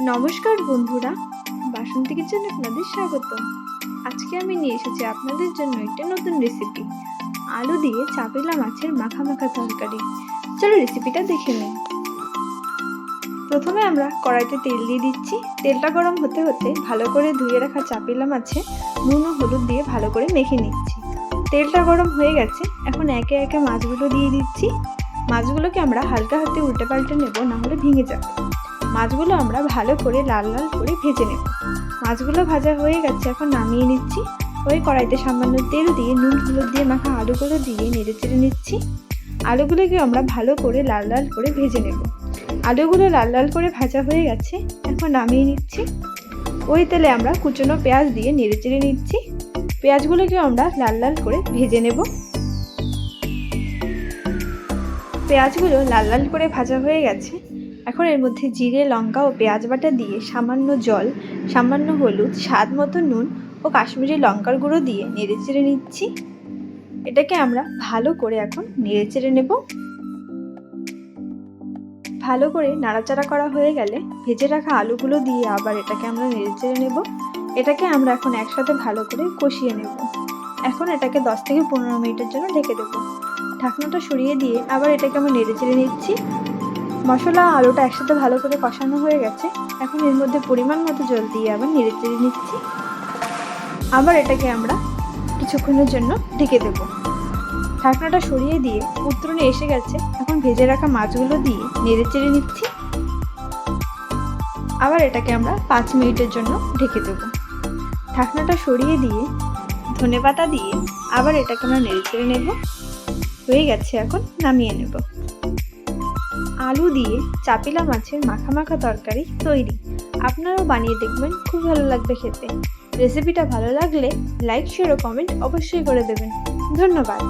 নমস্কার বন্ধুরা, বাসন্তী কিচেনে আপনাদের স্বাগত। আজকে আমি নিয়ে এসেছি আপনাদের জন্য একটি নতুন রেসিপি, আলু দিয়ে চাপিলা মাছের মাখা মাখা তরকারি। চলো রেসিপিটা দেখে নিই। প্রথমে আমরা কড়াইতে তেল দিয়ে দিচ্ছি। তেলটা গরম হতে হতে ভালো করে ধুয়ে রাখা চাপিলা মাছে নুন ও হলুদ দিয়ে ভালো করে মেখে নিচ্ছি। তেলটা গরম হয়ে গেছে, এখন একে একে মাছগুলো দিয়ে দিচ্ছি। মাছগুলোকে আমরা হালকা হাতে উল্টে পাল্টে নেব, না হলে ভেঙে যাবে। মাছগুলো আমরা ভালো করে লাল লাল করে ভেজে নেব। মাছগুলো ভাজা হয়ে গেছে, এখন নামিয়ে নিচ্ছি। ওই কড়াইতে সামান্য তেল দিয়ে নুন হলুদ দিয়ে মাখা আলুগুলো দিয়ে নেড়ে চেড়ে নিচ্ছি। আলুগুলোকে আমরা ভালো করে লাল লাল করে ভেজে নেব। আলুগুলো লাল লাল করে ভাজা হয়ে গেছে, এখন নামিয়ে নিচ্ছি। ওই তেলে আমরা কুচনো পেঁয়াজ দিয়ে নেড়ে চেড়ে নিচ্ছি। পেঁয়াজগুলোকে আমরা লাল লাল করে ভেজে নেব। পেঁয়াজগুলো লাল লাল করে ভাজা হয়ে গেছে, এখন এর মধ্যে জিরে লঙ্কা ও পেঁয়াজ বাটা দিয়ে সামান্য জল, সামান্য হলুদ, স্বাদ মতো নুন ও কাশ্মীরি লঙ্কার গুঁড়ো দিয়ে নেড়ে চেড়ে নিচ্ছি। এটাকে আমরা ভালো করে এখন নেড়ে চেড়ে নেব। ভালো করে নাড়াচাড়া করা হয়ে গেলে ভেজে রাখা আলুগুলো দিয়ে আবার এটাকে আমরা নেড়ে চেড়ে নেব। এটাকে আমরা এখন একসাথে ভালো করে কষিয়ে নেব। এখন এটাকে 10 থেকে 15 মিনিটের জন্য ঢেকে দেব। ঢাকনাটা সরিয়ে দিয়ে আবার এটাকে আমরা নেড়ে চেড়ে নিচ্ছি। মশলা আলুটা একসাথে ভালো করে কষানো হয়ে গেছে, এখন এর মধ্যে পরিমাণ মতো জল দিয়ে আবার নেড়ে চেড়ে নিচ্ছি। আবার এটাকে আমরা কিছুক্ষণের জন্য ঢেকে দেব। ঢাকনাটা সরিয়ে দিয়ে উত্তরণে এসে গেছে, এখন ভেজে রাখা মাছগুলো দিয়ে নেড়ে চেড়ে নিচ্ছি। আবার এটাকে আমরা 5 মিনিটের জন্য ঢেকে দেব। ঢাকনাটা সরিয়ে দিয়ে ধনেপাতা দিয়ে আবার এটাকে আমরা নেড়ে চেড়ে নেব। হয়ে গেছে, এখন নামিয়ে নেব। আলু দিয়ে চাপিলা মাছের মাখা মাখা তরকারি তৈরি। আপনারাও বানিয়ে দেখবেন, খুব ভালো লাগবে খেতে। রেসিপিটা ভালো লাগলে লাইক, শেয়ার ও কমেন্ট অবশ্যই করে দেবেন। ধন্যবাদ।